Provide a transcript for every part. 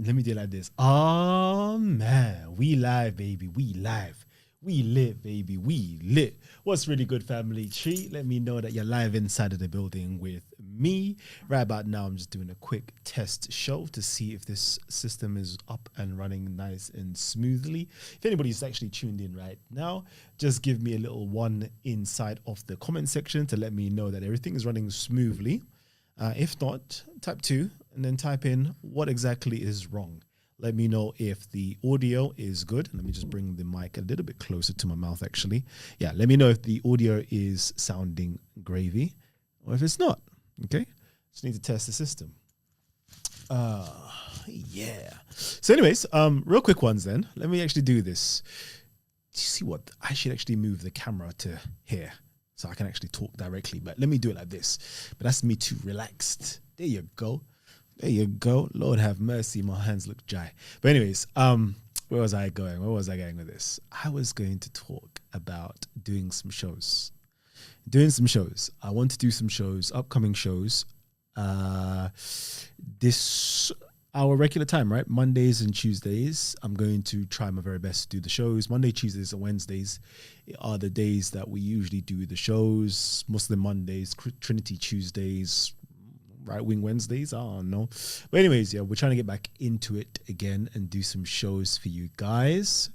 Let me do it like this. Oh man, we live, baby. We live. We lit, baby. We lit. What's really good, family tree? Let me know that you're live inside of the building with me. Right about now, I'm just doing a quick test show to see if this system is up and running nice and smoothly. If anybody's actually tuned in right now, just give me a little one inside of the comment section to let me know that everything is running smoothly. If not, type 2 and then type in what exactly is wrong. Let me know if the audio is good. Let me just bring the mic a little bit closer to my mouth, actually. Yeah, let me know if the audio is sounding gravy or if it's not. Okay, just need to test the system. Yeah. So anyways, real quick ones then. Let me actually do this. Do you see what? I should actually move the camera to here so I can actually talk directly, but let me do it like this. But that's me too relaxed. There you go. There you go. Lord have mercy. My hands look dry. But anyways, where was I going? Where was I going with this? I was going to talk about doing some shows. I want to do some shows, upcoming shows. This our regular time, right? Mondays and Tuesdays. I'm going to try my very best to do the shows. Monday, Tuesdays, and Wednesdays are the days that we usually do the shows. Muslim Mondays, Trinity Tuesdays, Right Wing Wednesdays. I don't know. But anyways, yeah, we're trying to get back into it again and do some shows for you guys.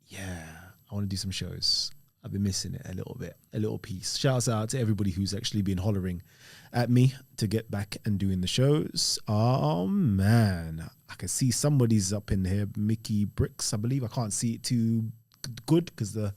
Yeah, I want to do some shows. I've been missing it a little bit, a little piece. Shouts out to everybody who's actually been hollering at me to get back and doing the shows. Oh, man. I can see somebody's up in here. Mickey Bricks, I believe. I can't see it too good because the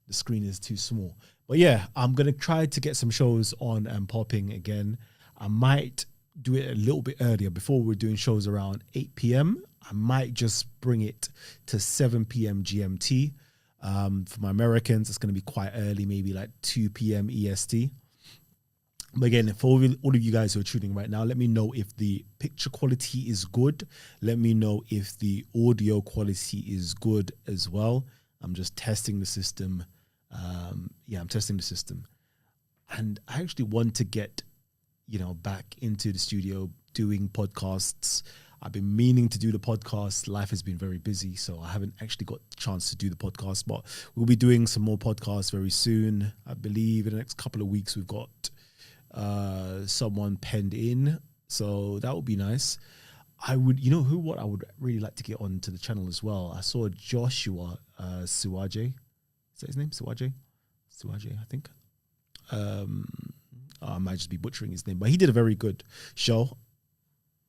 screen is too small. But yeah, I'm going to try to get some shows on and popping again. I might do it a little bit earlier before we're doing shows around 8 p.m. I might just bring it to 7 p.m. GMT. For my Americans, it's going to be quite early, maybe like 2 p.m. EST. But again, for all of you guys who are tuning right now, let me know if the picture quality is good. Let me know if the audio quality is good as well. I'm just testing the system. I'm testing the system. And I actually want to get, back into the studio doing podcasts. I've been meaning to do the podcast. Life has been very busy, so I haven't actually got the chance to do the podcast, but we'll be doing some more podcasts very soon. I believe in the next couple of weeks, we've got someone penned in, so that would be nice. I would, what I would really like to get onto the channel as well. I saw Joshua Suwaje. Is that his name? Suwaje, I think. I might just be butchering his name, but he did a very good show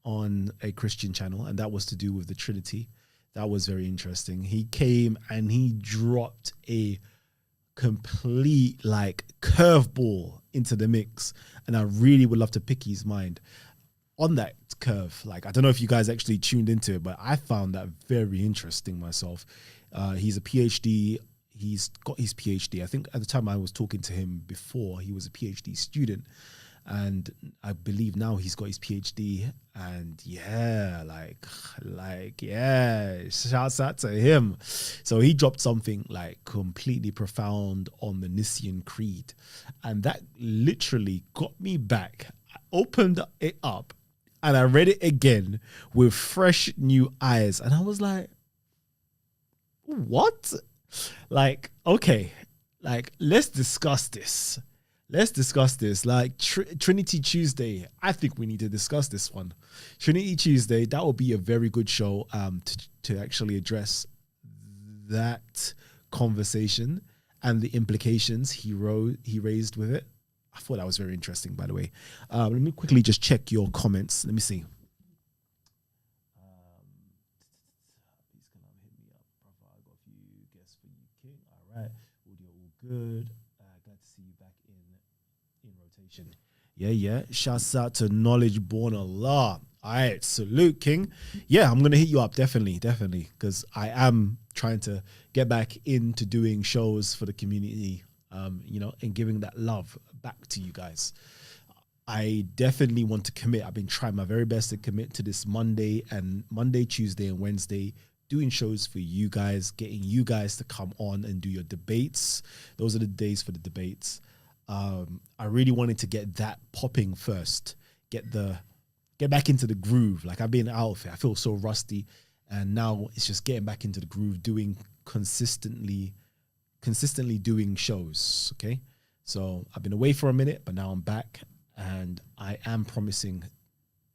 on a Christian channel, and that was to do with the Trinity. That was very interesting. He came and he dropped a complete curveball into the mix, and I really would love to pick his mind on that curve. I don't know if you guys actually tuned into it, but I found that very interesting myself. He's a PhD. He's got his PhD. I think at the time I was talking to him before, he was a PhD student. And I believe now he's got his PhD, and yeah, shouts out to him. So he dropped something completely profound on the Nicene Creed, and that literally got me back. I opened it up and I read it again with fresh new eyes, and I was like, what? Okay, let's discuss this. Trinity Tuesday. I think we need to discuss this one. Trinity Tuesday, that will be a very good show to actually address that conversation and the implications he raised with it. I thought that was very interesting, by the way. Let me quickly just check your comments. Let me see. Please come on, hit me up, brother. I got a few guests for you, King. All right, audio all good. Glad to see you back in rotation. Yeah. Shouts out to Knowledge Born Allah. All right, salute, King. Yeah, I'm gonna hit you up definitely, because I am trying to get back into doing shows for the community, and giving that love back to you guys. I definitely want to commit. I've been trying my very best to commit to this Monday, Tuesday, and Wednesday, doing shows for you guys, getting you guys to come on and do your debates. Those are the days for the debates. I really wanted to get that popping first, get get back into the groove. Like I've been out of it. I feel so rusty. And now it's just getting back into the groove, doing consistently doing shows. Okay. So I've been away for a minute, but now I'm back and I am promising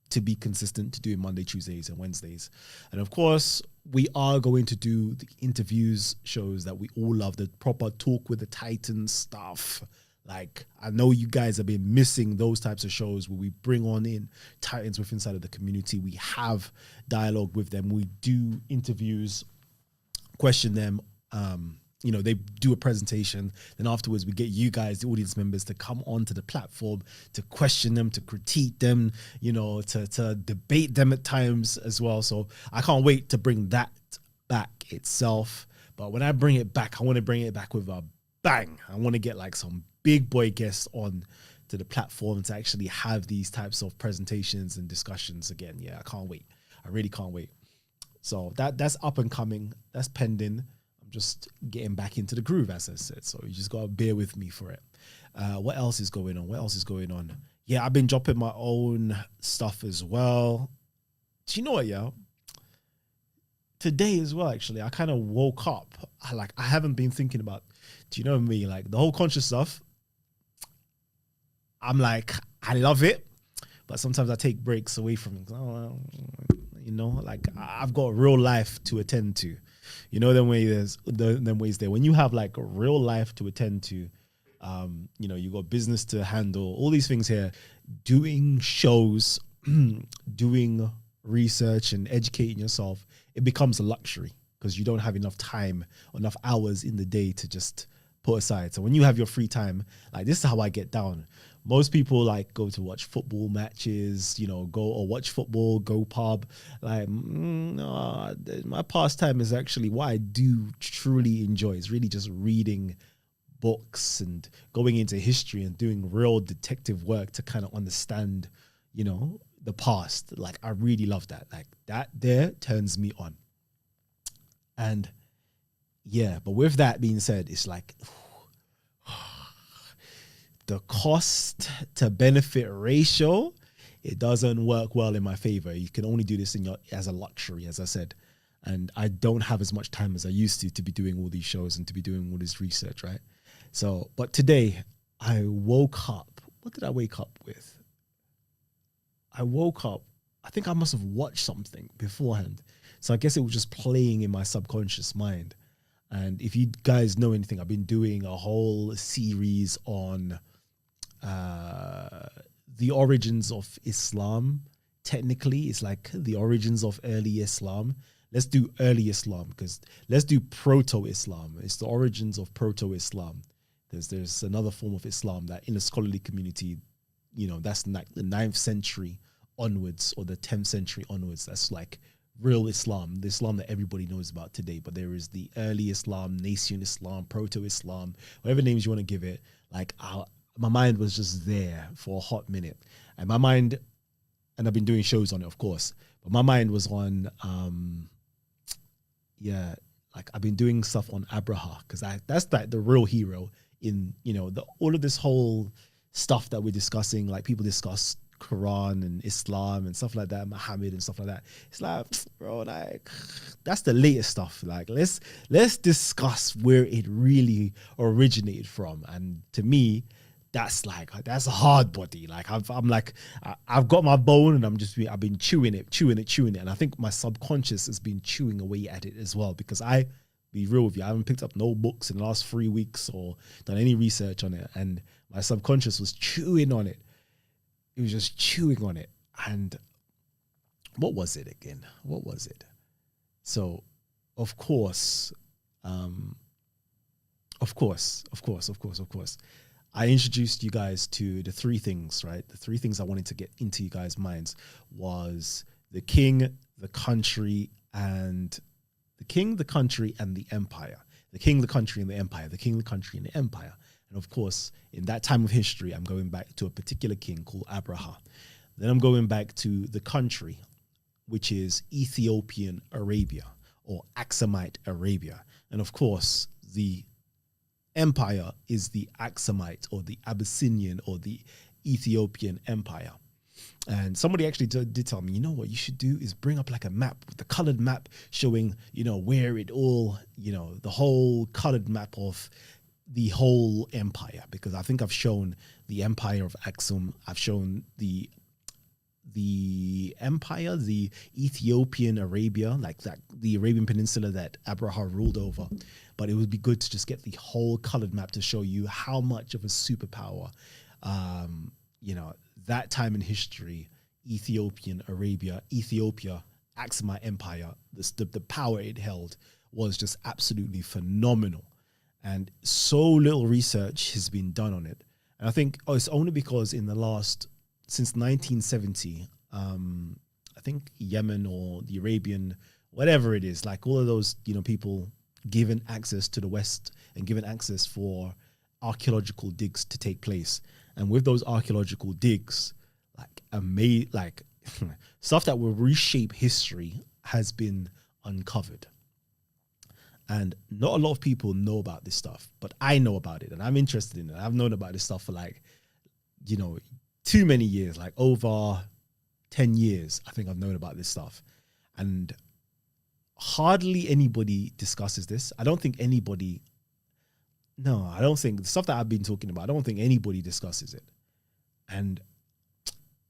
to be consistent to doing Monday, Tuesdays, and Wednesdays. And of course, we are going to do the interviews shows that we all love, the proper talk with the Titans stuff. Like, I know you guys have been missing those types of shows where we bring on in Titans within inside of the community. We have dialogue with them. We do interviews, question them. They do a presentation. Then afterwards, we get you guys, the audience members, to come onto the platform to question them, to critique them, to debate them at times as well. So I can't wait to bring that back itself. But when I bring it back, I want to bring it back with a bang. I want to get like some big boy guests on to the platform to actually have these types of presentations and discussions again. Yeah, I can't wait. I really can't wait. So that's up and coming. That's pending. I'm just getting back into the groove, as I said. So you just got to bear with me for it. What else is going on? Yeah, I've been dropping my own stuff as well. Do you know what, yeah? Today as well, actually, I kind of woke up. I haven't been thinking about, do you know me? Like the whole conscious stuff, I'm like, I love it. But sometimes I take breaks away from it. Like I've got real life to attend to. Them ways there. When you have like a real life to attend to, you got business to handle, all these things here, doing shows, doing research and educating yourself, it becomes a luxury because you don't have enough time, enough hours in the day to just put aside. So when you have your free time, like this is how I get down. Most people like go to watch football matches, go or watch football, go pub. Like, my pastime is actually what I do truly enjoy. It's really just reading books and going into history and doing real detective work to kind of understand, the past. Like, I really love that. Like, that there turns me on. And yeah, but with that being said, it's like, the cost to benefit ratio, it doesn't work well in my favor. You can only do this as a luxury, as I said. And I don't have as much time as I used to be doing all these shows and to be doing all this research, right? So, but today I woke up. What did I wake up with? I woke up, I think I must have watched something beforehand. So I guess it was just playing in my subconscious mind. And if you guys know anything, I've been doing a whole series on the origins of Islam. Technically, it's like the origins of early Islam. Let's do early Islam because let's do proto-Islam. It's the origins of proto-Islam. There's another form of Islam that in the scholarly community, that's like the 9th century onwards or the 10th century onwards. That's like real Islam, the Islam that everybody knows about today. But there is the early Islam, Nation Islam, proto-Islam, whatever names you want to give it. Like my mind was just there for a hot minute. And my mind, and I've been doing shows on it, of course, but my mind was on, like I've been doing stuff on Abraha because that's like the real hero in, all of this whole stuff that we're discussing. Like people discuss Quran and Islam and stuff like that, Muhammad and stuff like that. It's like, bro, like that's the latest stuff. Like let's discuss where it really originated from. And to me, that's a hard body. Like I've got my bone and I've been chewing it. And I think my subconscious has been chewing away at it as well, because be real with you, I haven't picked up no books in the last 3 weeks or done any research on it. And my subconscious was chewing on it. It was just chewing on it. And what was it again? What was it? So, of course, I introduced you guys to the 3 things, right? The 3 things I wanted to get into you guys' minds was the king, the country, and the king, the country, and the empire. The king, the country, and the empire. The king, the country, and the empire. And of course, in that time of history, I'm going back to a particular king called Abraha. Then I'm going back to the country, which is Ethiopian Arabia or Aksumite Arabia. And of course, the empire is the Aksumite or the Abyssinian or the Ethiopian Empire. And somebody actually did tell me, you know what you should do is bring up like a map, with the colored map showing, where it all, the whole colored map of the whole empire. Because I think I've shown the empire of Aksum. I've shown the empire, the Ethiopian Arabia, like that, the Arabian Peninsula that Abraha ruled over. But it would be good to just get the whole colored map to show you how much of a superpower, that time in history, Ethiopian Arabia, Ethiopia, Aksumite Empire, the power it held was just absolutely phenomenal. And so little research has been done on it. And I think it's only because since 1970, I think Yemen or the Arabian, whatever it is, like all of those, people given access to the West and given access for archaeological digs to take place. And with those archaeological digs, stuff that will reshape history has been uncovered. And not a lot of people know about this stuff, but I know about it and I'm interested in it. I've known about this stuff for too many years, like over 10 years. I think I've known about this stuff. And hardly anybody discusses this. I don't think the stuff that I've been talking about, I don't think anybody discusses it. And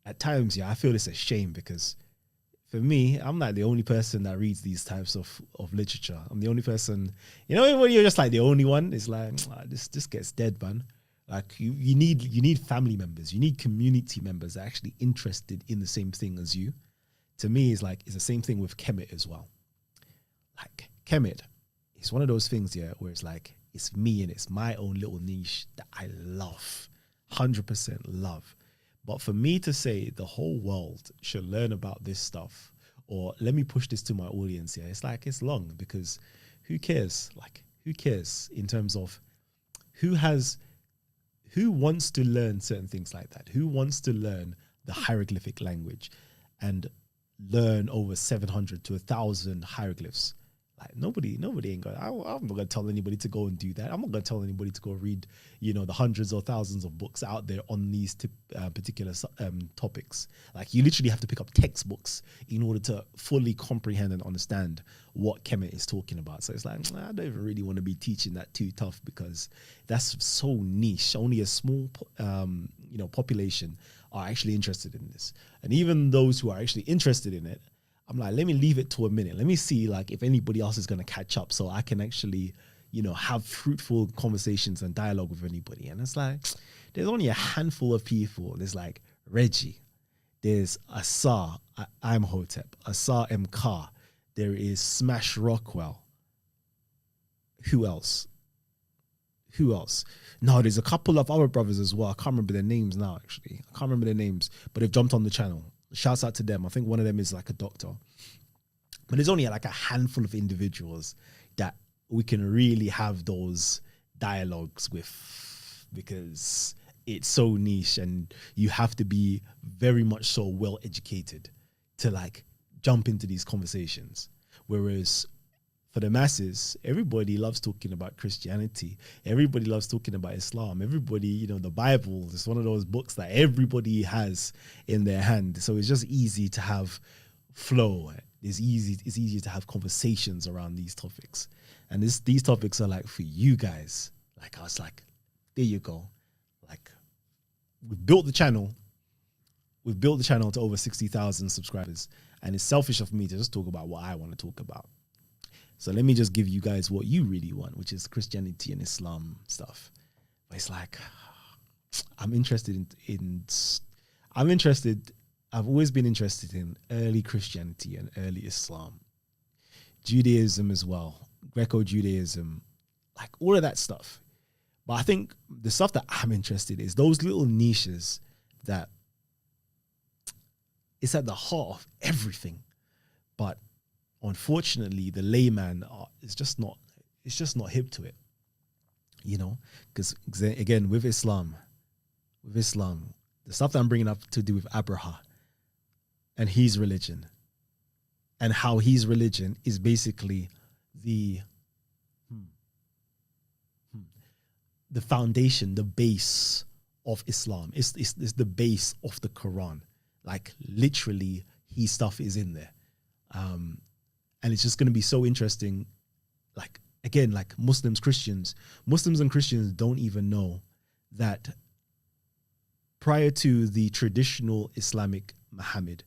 at times, I feel it's a shame because for me, I'm like the only person that reads these types of literature. I'm the only person, when you're just like the only one, it's like, this gets dead, man. Like you need family members, you need community members that are actually interested in the same thing as you. To me, it's the same thing with Kemet as well. Like Kemet, it's one of those things, where it's like, it's me and it's my own little niche that I love, 100% love. But for me to say the whole world should learn about this stuff, or let me push this to my audience here, it's long, because who cares? Like, who cares in terms of who wants to learn certain things like that? Who wants to learn the hieroglyphic language and learn over 700 to 1,000 hieroglyphs? Like nobody ain't gonna. I'm not gonna tell anybody to go and do that. I'm not gonna tell anybody to go read, the hundreds or thousands of books out there on these particular topics. Like you literally have to pick up textbooks in order to fully comprehend and understand what Kemet is talking about. So it's like, I don't even really want to be teaching that too tough because that's so niche. Only a small, population are actually interested in this, and even those who are actually interested in it, I'm like, let me leave it to a minute. Let me see if anybody else is going to catch up so I can actually, have fruitful conversations and dialogue with anybody. And it's like, there's only a handful of people. There's like Reggie. There's Asar Imhotep. Asar Mkar. There is Smash Rockwell. Who else? No, there's a couple of other brothers as well. I can't remember their names now, actually. I can't remember their names, but they've jumped on the channel. Shouts out to them. I think one of them is like a doctor. But there's only like a handful of individuals that we can really have those dialogues with because it's so niche and you have to be very much so well educated to jump into these conversations. Whereas for the masses, everybody loves talking about Christianity. Everybody loves talking about Islam. Everybody, the Bible is one of those books that everybody has in their hand. So it's just easy to have flow. It's easy to have conversations around these topics. And these topics are for you guys. I was like, there you go. We've built the channel to over 60,000 subscribers. And it's selfish of me to just talk about what I want to talk about. So let me just give you guys what you really want, which is Christianity and Islam stuff. But it's I'm interested I've always been interested in early Christianity and early Islam, Judaism as well, Greco-Judaism, all of that stuff. But I think the stuff that I'm interested in is those little niches that it's at the heart of everything. But unfortunately, the layman is just not hip to it, because again, with Islam, the stuff that I'm bringing up to do with Abraha and his religion and how his religion is basically the foundation, the base of Islam. It's the base of the Quran. Like literally, his stuff is in there. And it's just going to be so interesting. Like, again, like Muslims and Christians don't even know that prior to the traditional Islamic Muhammad,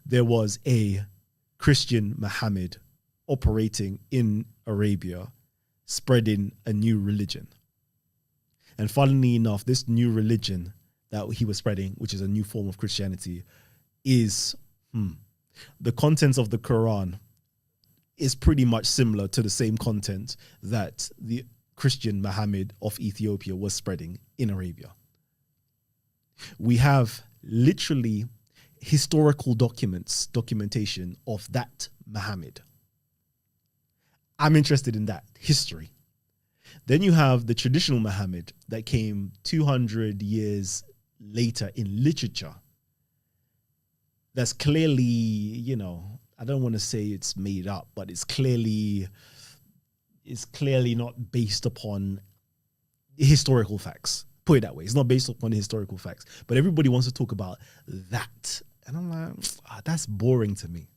there was a Christian Muhammad operating in Arabia, spreading a new religion. And funnily enough, this new religion that he was spreading, which is a new form of Christianity, is the contents of the Quran is pretty much similar to the same content that the Christian Muhammad of Ethiopia was spreading in Arabia. We have literally historical documentation of that Muhammad. I'm interested in that history. Then you have the traditional Muhammad that came 200 years later in literature. That's clearly, you know, I don't want to say it's made up, but it's clearly not based upon historical facts. Put it that way. It's not based upon historical facts. But everybody wants to talk about that. And I'm like, that's boring to me.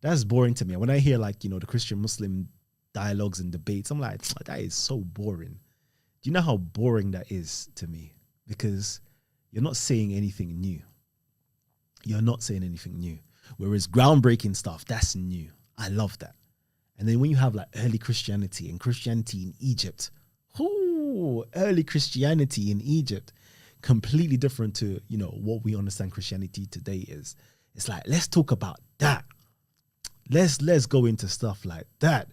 That's boring to me. When I hear, like, you know, the Christian Muslim dialogues and debates, I'm like, that is so boring. Do you know how boring that is to me? Because you're not saying anything new. You're not saying anything new. Whereas groundbreaking stuff, that's new. I love that. And then when you have like early Christianity and Christianity in Egypt, early Christianity in Egypt, completely different to, you know, what we understand Christianity today is. It's like, let's talk about that. Let's go into stuff like that.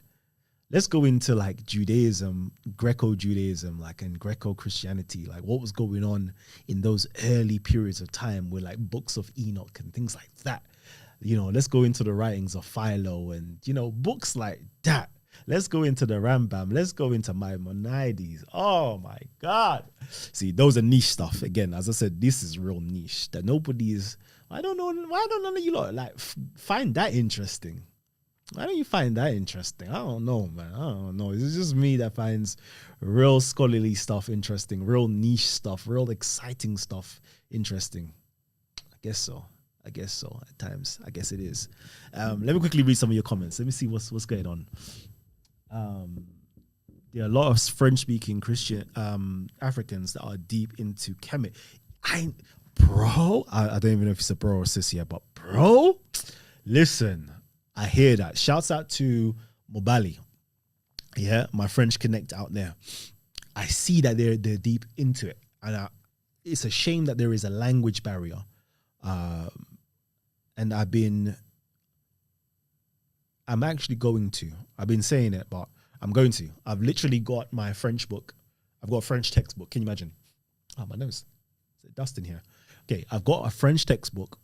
Let's go into like Judaism, Greco-Judaism, like, and Greco-Christianity, like what was going on in those early periods of time with like books of Enoch and things like that. You know, let's go into the writings of Philo and, you know, books like that. Let's go into the Rambam. Let's go into Maimonides. Oh my God. See, those are niche stuff. Again, as I said, this is real niche that nobody is, I don't know, why don't none of you lot like find that interesting? Why don't you find that interesting? I don't know, man. I don't know. It's just me that finds real scholarly stuff interesting, real niche stuff, real exciting stuff interesting. I guess so. At times. I guess it is. Let me quickly read some of your comments. Let me see what's going on. There are a lot of French-speaking Christian Africans that are deep into Kemet. I don't even know if it's a bro or sis here, but bro, listen. I hear that. Shouts out to Mobali. Yeah, my French connect out there. I see that they're deep into it. And it's a shame that there is a language barrier. And I've been saying it, but I'm going to. I've literally got my French book. I've got a French textbook. Can you imagine? Oh, my nose. There's dust in here. Okay, I've got a French textbook.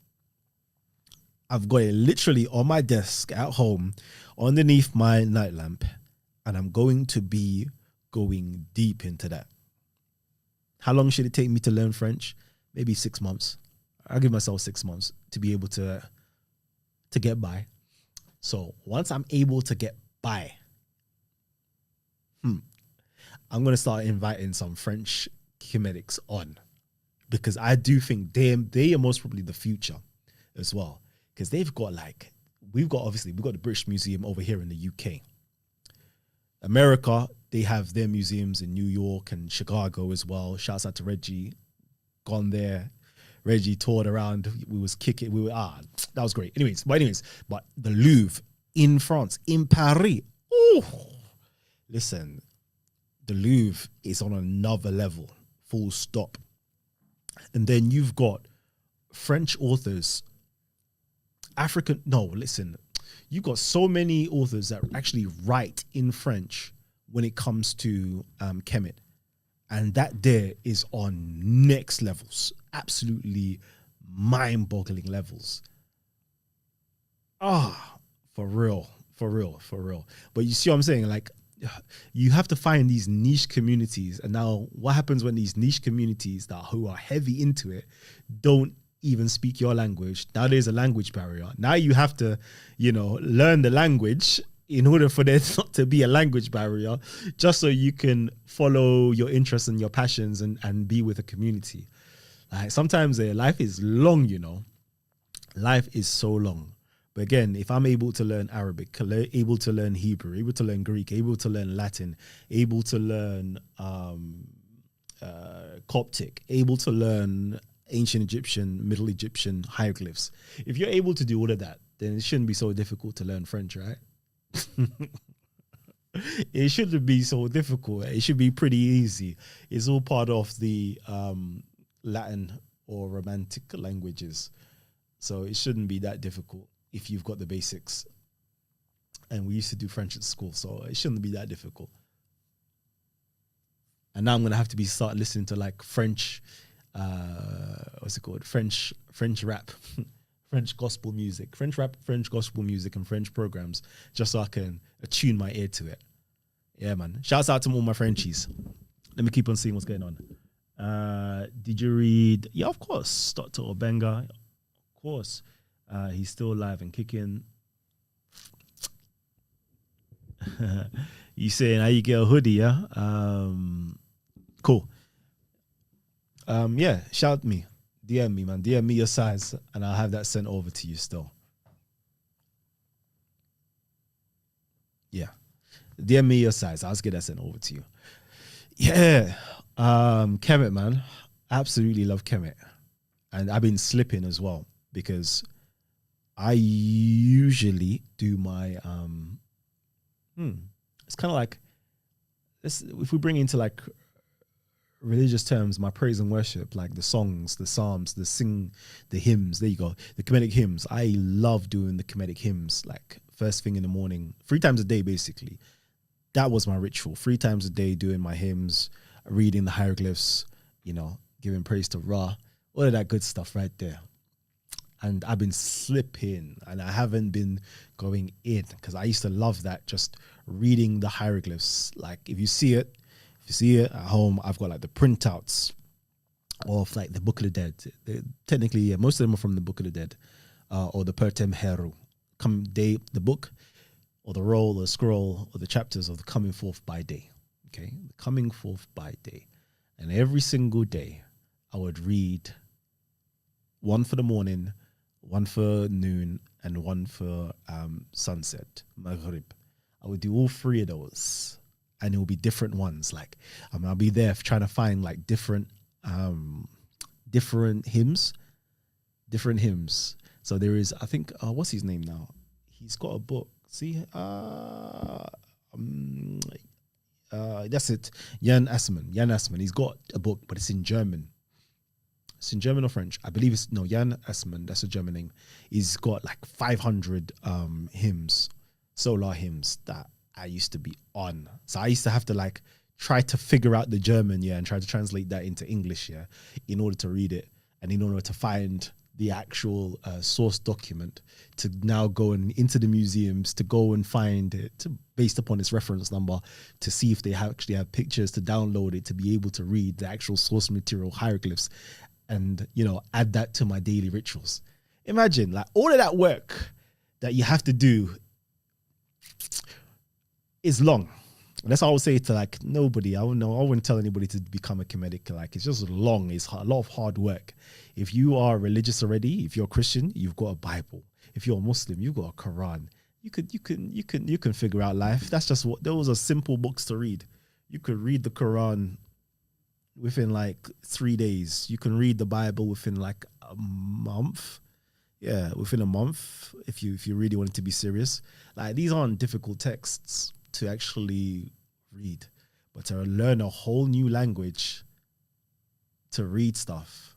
I've got it literally on my desk at home, underneath my night lamp, and I'm going to be going deep into that. How long should it take me to learn French? Maybe 6 months. I'll give myself 6 months to be able to get by. So once I'm able to get by, I'm going to start inviting some French Kemetics on, because I do think they are most probably the future as well. Because they've got we've got the British Museum over here in the UK. America, they have their museums in New York and Chicago as well. Shouts out to Reggie, gone there. Reggie toured around. We was kicking. That was great. Anyways, but the Louvre in France, in Paris. Oh, listen, the Louvre is on another level, full stop. And then you've got French authors. You've got so many authors that actually write in French when it comes to Kemet. And that there is on next levels, absolutely mind-boggling levels. For real. But you see what I'm saying? Like, you have to find these niche communities. And now what happens when these niche communities who are heavy into it don't even speak your language? Now there's a language barrier. Now you have to, learn the language in order for there not to be a language barrier, just so you can follow your interests and your passions and be with a community. Like sometimes life is long, you know. Life is so long. But again, if I'm able to learn Arabic, able to learn Hebrew, able to learn Greek, able to learn Latin, able to learn Coptic, able to learn ancient Egyptian, Middle Egyptian hieroglyphs, if you're able to do all of that, then it shouldn't be so difficult to learn French, right? It shouldn't be so difficult. It should be pretty easy. It's all part of the Latin or Romantic languages. So it shouldn't be that difficult if you've got the basics. And we used to do French at school, so it shouldn't be that difficult. And now I'm gonna have to start listening to like French, what's it called? French rap, French gospel music, French rap, French gospel music, and French programs, just so I can attune my ear to it. Yeah, man. Shouts out to all my Frenchies. Let me keep on seeing what's going on. Did you read? Yeah, of course. Dr. Obenga, of course. He's still alive and kicking. You saying how you get a hoodie? Yeah. Cool. Yeah. Shout me, DM me, man. DM me your size, and I'll have that sent over to you. Still. Yeah. DM me your size. I'll just get that sent over to you. Yeah. Kemet, man. Absolutely love Kemet. And I've been slipping as well because I usually do my it's kind of like this, if we bring into like religious terms, my praise and worship, like the songs, the psalms, the hymns, there you go, the Kemetic hymns. I love doing the Kemetic hymns like first thing in the morning, 3 times a day basically. That was my ritual, 3 times a day doing my hymns, reading the hieroglyphs, you know, giving praise to Ra, all of that good stuff right there. And I've been slipping and I haven't been going in because I used to love that, just reading the hieroglyphs. Like if you see it at home, I've got like the printouts of like the Book of the Dead. Technically, yeah, most of them are from the Book of the Dead or the Pertem Heru. The book or the roll or the scroll or the chapters of the coming forth by day. Okay, the coming forth by day. And every single day I would read one for the morning, one for noon, and one for sunset, Maghrib. I would do all 3 of those, and it will be different ones. Like I'll be there trying to find like different hymns. So there is, I think, what's his name now? He's got a book. See, that's it. Jan Assmann. He's got a book, but it's in German. It's in German or French. I believe it's, no, Jan Assmann, that's a German name. He's got like 500 hymns, solar hymns that I used to be on. So I used to have to like try to figure out the German, yeah, and try to translate that into English, yeah, in order to read it and in order to find the actual source document, to now go into the museums, to go and find it based upon its reference number, to see if they actually have pictures, to download it, to be able to read the actual source material hieroglyphs and, you know, add that to my daily rituals. Imagine like all of that work that you have to do is long. That's all I would say to like nobody. I wouldn't tell anybody to become a Kemetic. Like it's just long. It's a lot of hard work. If you are religious already, if you're a Christian, you've got a Bible. If you're a Muslim, you've got a Quran. You can figure out life. That's just what, those are simple books to read. You could read the Quran within like 3 days. You can read the Bible within like a month. Yeah, within a month, if you really want it to be serious. Like these aren't difficult texts to actually read, but to learn a whole new language, to read stuff,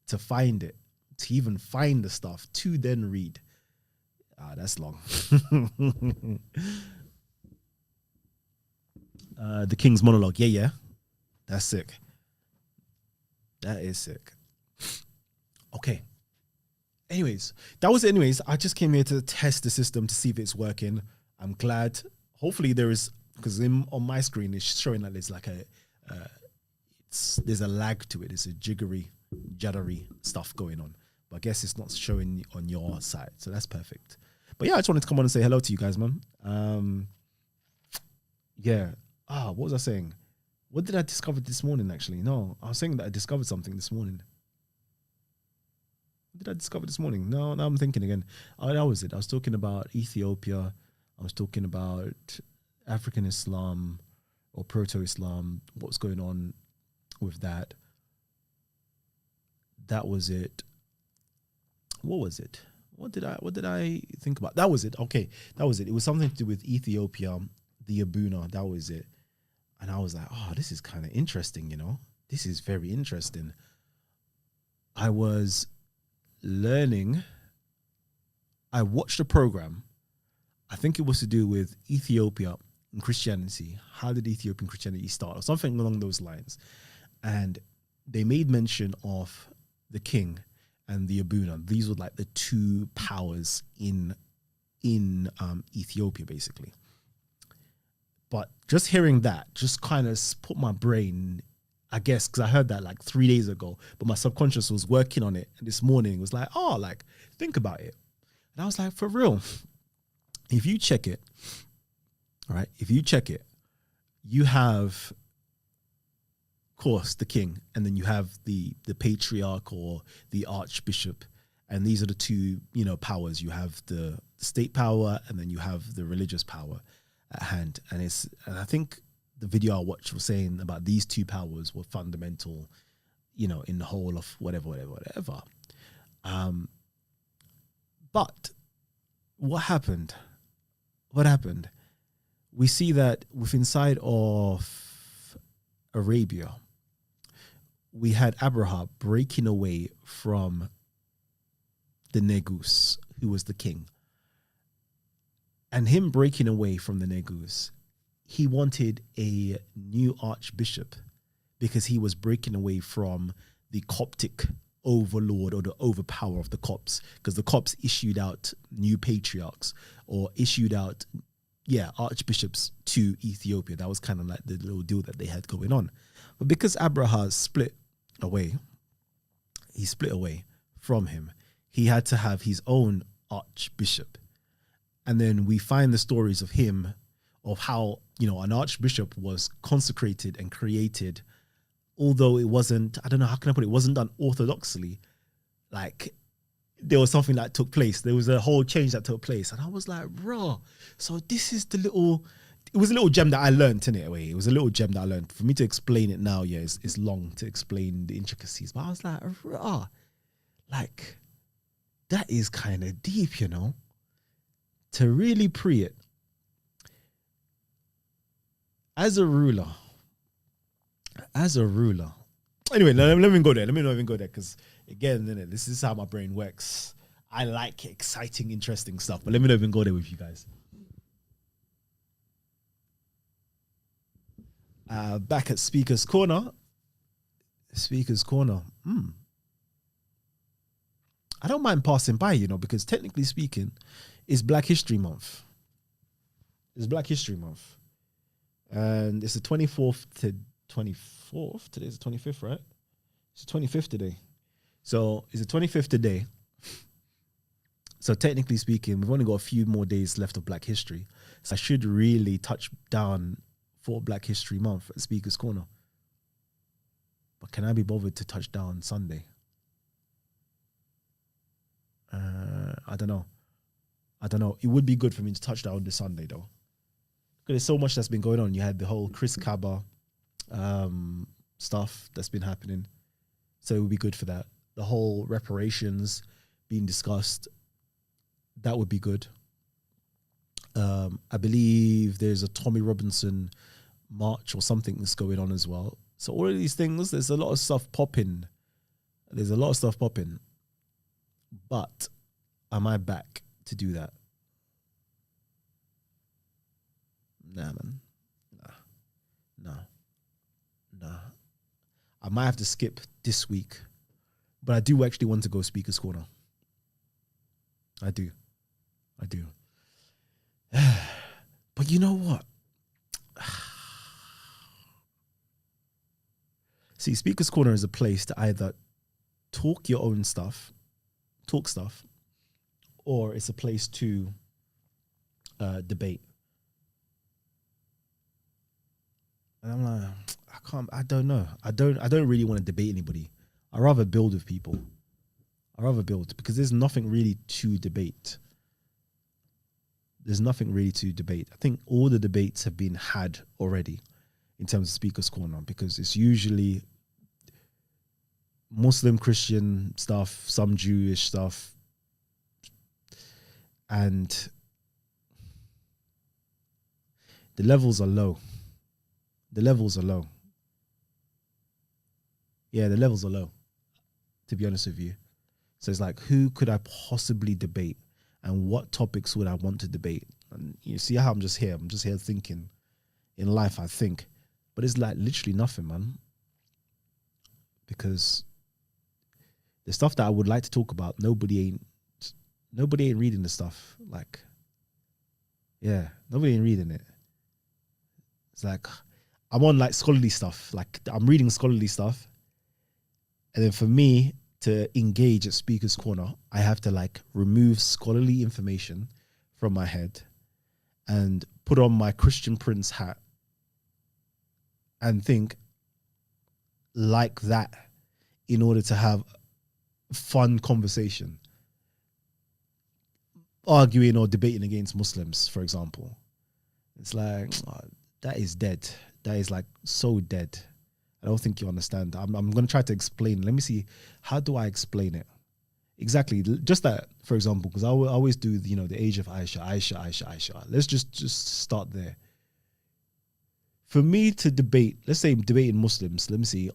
to find it, to even find the stuff, to then read. That's long. The King's Monologue. Yeah. That's sick. That is sick. Okay. Anyways, that was it. Anyways, I just came here to test the system to see if it's working. I'm glad. Hopefully there is, because on my screen it's showing that there's like there's a lag to it. There's a juddery stuff going on. But I guess it's not showing on your side, so that's perfect. But yeah, I just wanted to come on and say hello to you guys, man. Yeah. What was I saying? What did I discover this morning? Actually, no, I was saying that I discovered something this morning. What did I discover this morning? No, now I'm thinking again. Oh, that was it. I was talking about Ethiopia. I was talking about African Islam or proto-Islam. What's going on with that? That was it. What was it? What did I think about? That was it. Okay, that was it. It was something to do with Ethiopia, the Abuna. That was it. And I was like, oh, this is kind of interesting, you know? This is very interesting. I was learning. I watched a program. I think it was to do with Ethiopia and Christianity. How did Ethiopian Christianity start? Or something along those lines. And they made mention of the king and the Abuna. These were like the two powers in Ethiopia, basically. But just hearing that just kind of put my brain, I guess, because I heard that like 3 days ago, but my subconscious was working on it. And this morning it was like, oh, like, think about it. And I was like, for real, if you check it, all right, if you check it, you have, of course, the king, and then you have the patriarch or the archbishop. And these are the two, you know, powers. You have the state power, and then you have the religious power at hand. And I think the video I watched was saying about these two powers were fundamental, you know, in the whole of whatever. But what happened? We see that within inside of Arabia, we had Abraha breaking away from the Negus, who was the king. And him breaking away from the Negus, he wanted a new archbishop because he was breaking away from the Coptic overlord or the overpower of the Copts, because the Copts issued out new patriarchs or issued out, archbishops to Ethiopia. That was kind of like the little deal that they had going on. But because Abraha split away from him, he had to have his own archbishop. And then we find the stories of him, of how, you know, an archbishop was consecrated and created, although it wasn't, I don't know, how can I put it? It wasn't done orthodoxly. Like, there was something that took place. There was a whole change that took place. And I was like, raw. So this is it was a little gem that I learned in it. It was a little gem that I learned. For me to explain it now, it's long to explain the intricacies. But I was like, raw. Like, that is kind of deep, you know? To really pre it. As a ruler. Anyway, let me go there. Let me not even go there, because, again, this is how my brain works. I like exciting, interesting stuff, but let me not even go there with you guys. Back at Speaker's Corner. I don't mind passing by, you know, because technically speaking, it's Black History Month. And it's the 24th to 24th. Today's the 25th, right? It's the 25th today. So it's the 25th today. So technically speaking, we've only got a few more days left of Black History. So I should really touch down for Black History Month at Speaker's Corner. But can I be bothered to touch down Sunday? I don't know. It would be good for me to touch down this Sunday, though. Because there's so much that's been going on. You had the whole Chris Kaba stuff that's been happening. So it would be good for that. The whole reparations being discussed, that would be good. I believe there's a Tommy Robinson march or something that's going on as well. So all of these things, there's a lot of stuff popping. But am I back to do that? Nah, man. Nah. I might have to skip this week, but I do actually want to go Speaker's Corner. I do. But you know what? See, Speaker's Corner is a place to either talk your own stuff, or it's a place to debate. And I'm like, I don't know. I don't really want to debate anybody. I rather build with people. I'd rather build because there's nothing really to debate. There's nothing really to debate. I think all the debates have been had already in terms of Speaker's Corner because it's usually Muslim, Christian stuff, some Jewish stuff, and the levels are low. The levels are low. Yeah, the levels are low, to be honest with you. So it's like, who could I possibly debate? And what topics would I want to debate? And you see how I'm just here thinking. In life, I think. But it's like literally nothing, man. Because the stuff that I would like to talk about, nobody ain't reading the stuff. Like, yeah, nobody ain't reading it. It's like, I'm on like scholarly stuff. Like, I'm reading scholarly stuff. And then for me to engage at Speaker's Corner, I have to like remove scholarly information from my head and put on my Christian Prince hat and think like that in order to have fun conversation, arguing or debating against Muslims, for example. It's like, oh, that is dead. That is like so dead. I don't think you understand. I'm going to try to explain. Let me see. How do I explain it? Exactly. Just that, for example, because I always do, the age of Aisha. Let's just start there. For me to debate, let's say debating Muslims, let me see.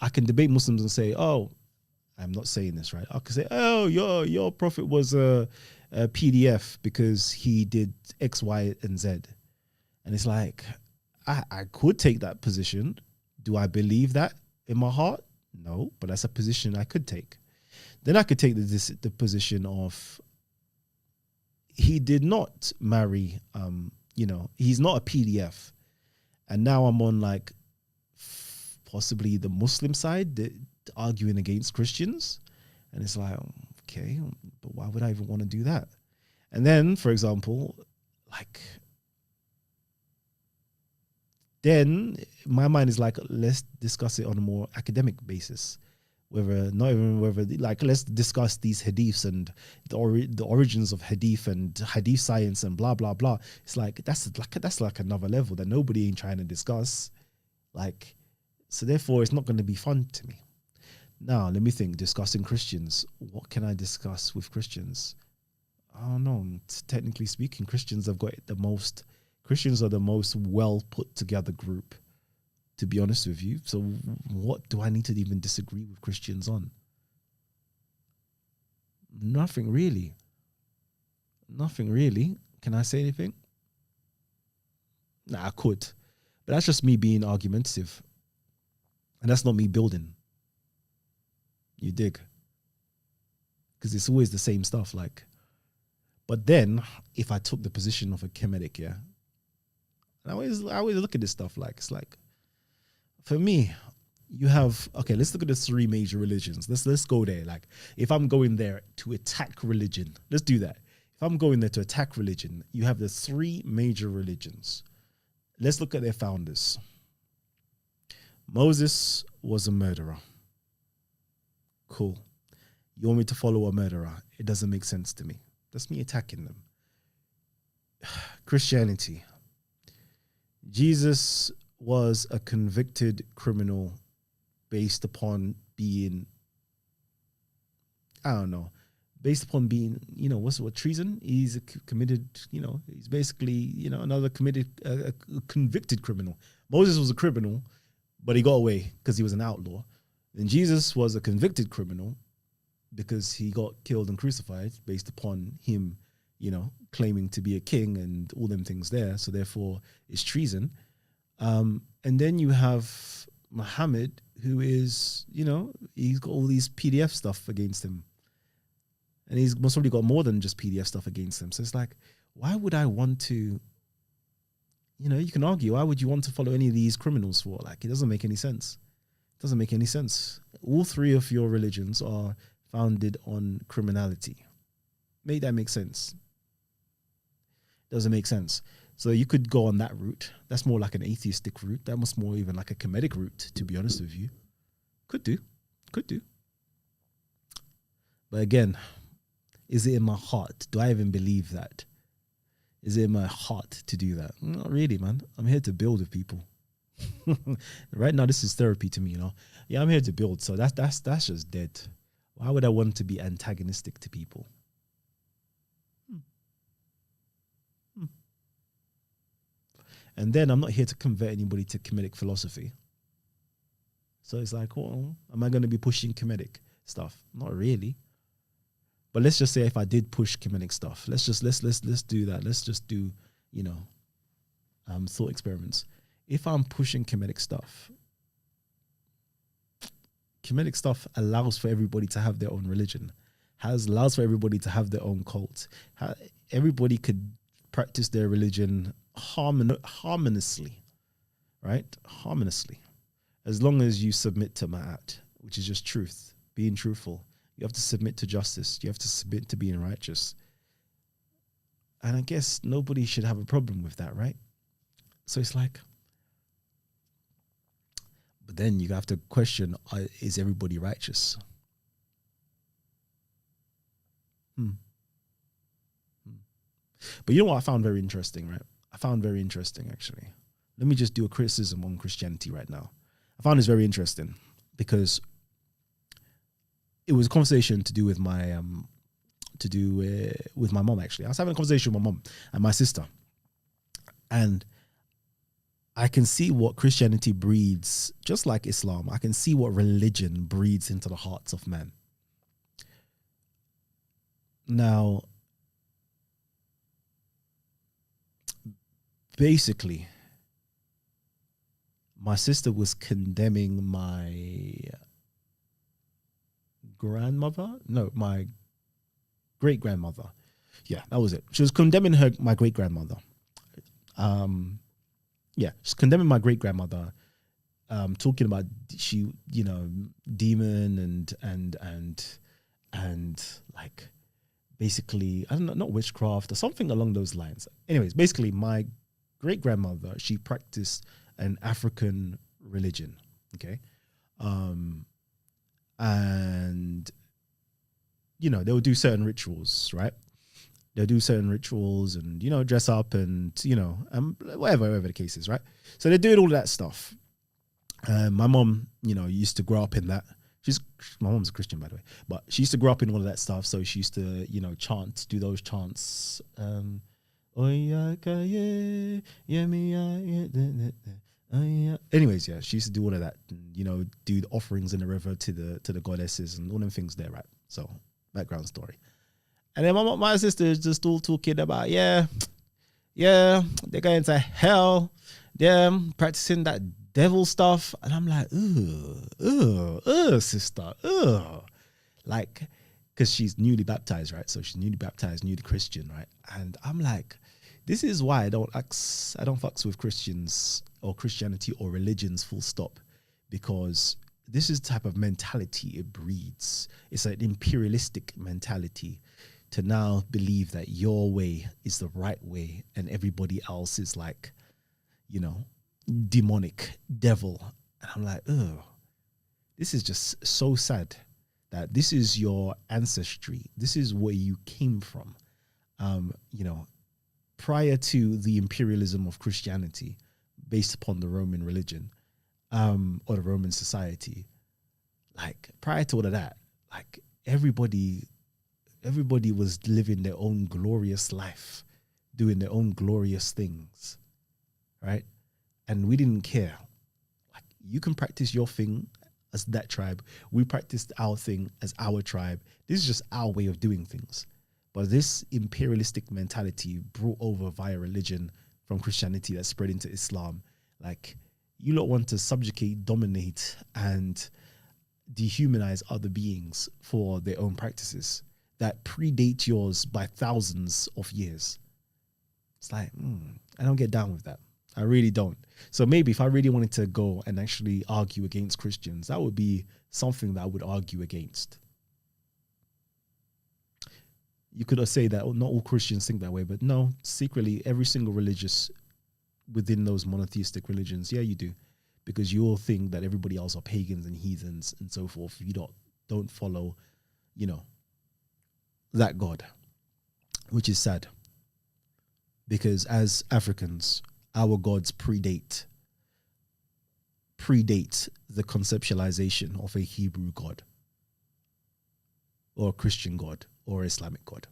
I can debate Muslims and say, oh, I'm not saying this, right? I could say, oh, your prophet was a PDF because he did X, Y, and Z. And it's like, I could take that position. Do I believe that in my heart? No, but that's a position I could take. Then I could take the position of he did not marry, he's not a PDF. And now I'm on like possibly the Muslim side arguing against Christians. And it's like, okay, but why would I even want to do that? And then, for example, like, then my mind is like, let's discuss it on a more academic basis. Let's discuss these hadiths and the origins of hadith and hadith science and blah, blah, blah. It's like, that's like another level that nobody ain't trying to discuss. Like, so therefore it's not going to be fun to me. Now, let me think, discussing Christians. What can I discuss with Christians? I don't know. Technically speaking, Christians are the most well put together group, to be honest with you. So what do I need to even disagree with Christians on? Nothing really. Can I say anything? Nah, I could. But that's just me being argumentative. And that's not me building. You dig? Because it's always the same stuff. Like, but then if I took the position of a Kemetic, yeah, I always look at this stuff like, it's like, for me, you have, okay, let's look at the three major religions. Let's go there. Like, if I'm going there to attack religion, let's do that. If I'm going there to attack religion, you have the three major religions. Let's look at their founders. Moses was a murderer. Cool. You want me to follow a murderer? It doesn't make sense to me. That's me attacking them. Christianity. Jesus was a convicted criminal based upon being, based upon being, what's treason? He's committed, he's basically, another convicted criminal. Moses was a criminal, but he got away because he was an outlaw. And Jesus was a convicted criminal because he got killed and crucified based upon him, claiming to be a king and all them things there. So therefore it's treason. And then you have Muhammad, who is, he's got all these PDF stuff against him. And he's most probably got more than just PDF stuff against him. So it's like, why would I want to, you can argue, why would you want to follow any of these criminals for? Like, it doesn't make any sense. It doesn't make any sense. All three of your religions are founded on criminality. Make that make sense? Doesn't make sense. So you could go on that route. That's more like an atheistic route. That was more even like a Kemetic route, to be honest with you. Could do. But again, is it in my heart? Do I even believe that? Is it in my heart to do that? Not really, man. I'm here to build with people. Right now, this is therapy to me, you know. Yeah, I'm here to build. So that's just dead. Why would I want to be antagonistic to people? And then I'm not here to convert anybody to Kemetic philosophy. So it's like, well, am I going to be pushing Kemetic stuff? Not really. But let's just say if I did push Kemetic stuff, let's do that. Let's just do, you know, thought experiments. If I'm pushing Kemetic stuff allows for everybody to have their own religion, allows for everybody to have their own cult. Everybody could practice their religion harmoniously, right? Harmoniously. As long as you submit to ma'at, which is just truth, being truthful. You have to submit to justice. You have to submit to being righteous. And I guess nobody should have a problem with that, right? So it's like, but then you have to question, is everybody righteous? But you know what I found very interesting, right? I found very interesting, actually. Let me just do a criticism on Christianity right now. I found this very interesting because it was a conversation to do with my with my mom, actually. I was having a conversation with my mom and my sister. And I can see what Christianity breeds, just like Islam. I can see what religion breeds into the hearts of men. Now, basically, my sister was condemning my grandmother. No, my great-grandmother. Yeah, that was it. She was condemning my great-grandmother. Yeah, she's condemning my great-grandmother, talking about she, you know, demon and like basically, I don't know, not witchcraft or something along those lines. Anyways, basically my great-grandmother, she practiced an African religion, okay? And, you know, they would do certain rituals, right? They'll do certain rituals and, you know, dress up and, you know, whatever the case is, right? So they're doing all that stuff. My mom, you know, used to grow up in that. My mom's a Christian, by the way, but she used to grow up in all of that stuff. So she used to, you know, do those chants. Anyways, yeah, she used to do all of that, and, you know, do the offerings in the river to the goddesses and all them things there, right? So background story. And then my sister is just all talking about, yeah, they're going to hell, they're practicing that devil stuff. And I'm like, sister, like, because she's newly baptized, right? So she's newly baptized, newly Christian, right? And I'm like, this is why I don't fucks with Christians or Christianity or religions, full stop, because this is the type of mentality it breeds. It's an imperialistic mentality to now believe that your way is the right way and everybody else is like, you know, demonic, devil. And I'm like, this is just so sad that this is your ancestry. This is where you came from. You know, prior to the imperialism of Christianity based upon the Roman religion, or the Roman society, like prior to all of that, like everybody was living their own glorious life, doing their own glorious things, right? And we didn't care. Like, you can practice your thing as that tribe. We practiced our thing as our tribe. This is just our way of doing things. But this imperialistic mentality brought over via religion from Christianity that spread into Islam. Like, you lot want to subjugate, dominate, and dehumanize other beings for their own practices that predate yours by thousands of years. It's like, I don't get down with that. I really don't. So maybe if I really wanted to go and actually argue against Christians, that would be something that I would argue against. You could say that not all Christians think that way, but no, secretly, every single religious within those monotheistic religions, yeah, you do. Because you all think that everybody else are pagans and heathens and so forth. You don't follow, you know, that God, which is sad. Because as Africans, our gods predate the conceptualization of a Hebrew God or a Christian God or Islamic God.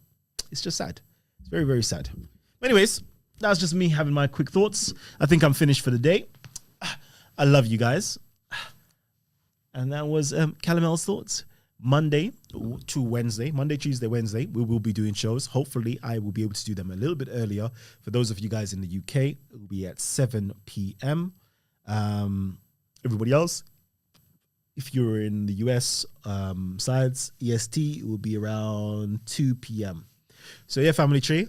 It's just sad. It's very, very sad. Anyways, that's just me having my quick thoughts. I think I'm finished for the day. I love you guys. And that was Calamel's thoughts. Monday to Wednesday, Monday, Tuesday, Wednesday, we will be doing shows. Hopefully, I will be able to do them a little bit earlier. For those of you guys in the UK, it will be at 7 p.m. Everybody else, if you're in the US sides, EST, it will be around 2 p.m. So yeah, Family Tree,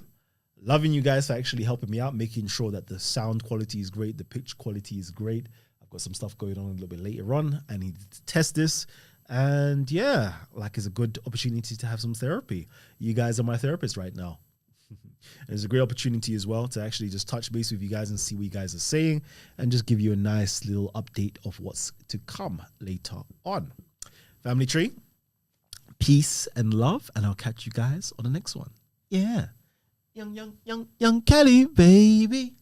loving you guys for actually helping me out, making sure that the sound quality is great, the pitch quality is great. I've got some stuff going on a little bit later on. I need to test this. And yeah, like it's a good opportunity to have some therapy. You guys are my therapist right now. And it's a great opportunity as well to actually just touch base with you guys and see what you guys are saying and just give you a nice little update of what's to come later on. Family Tree, peace and love, and I'll catch you guys on the next one. Yeah. Young Kelly, baby.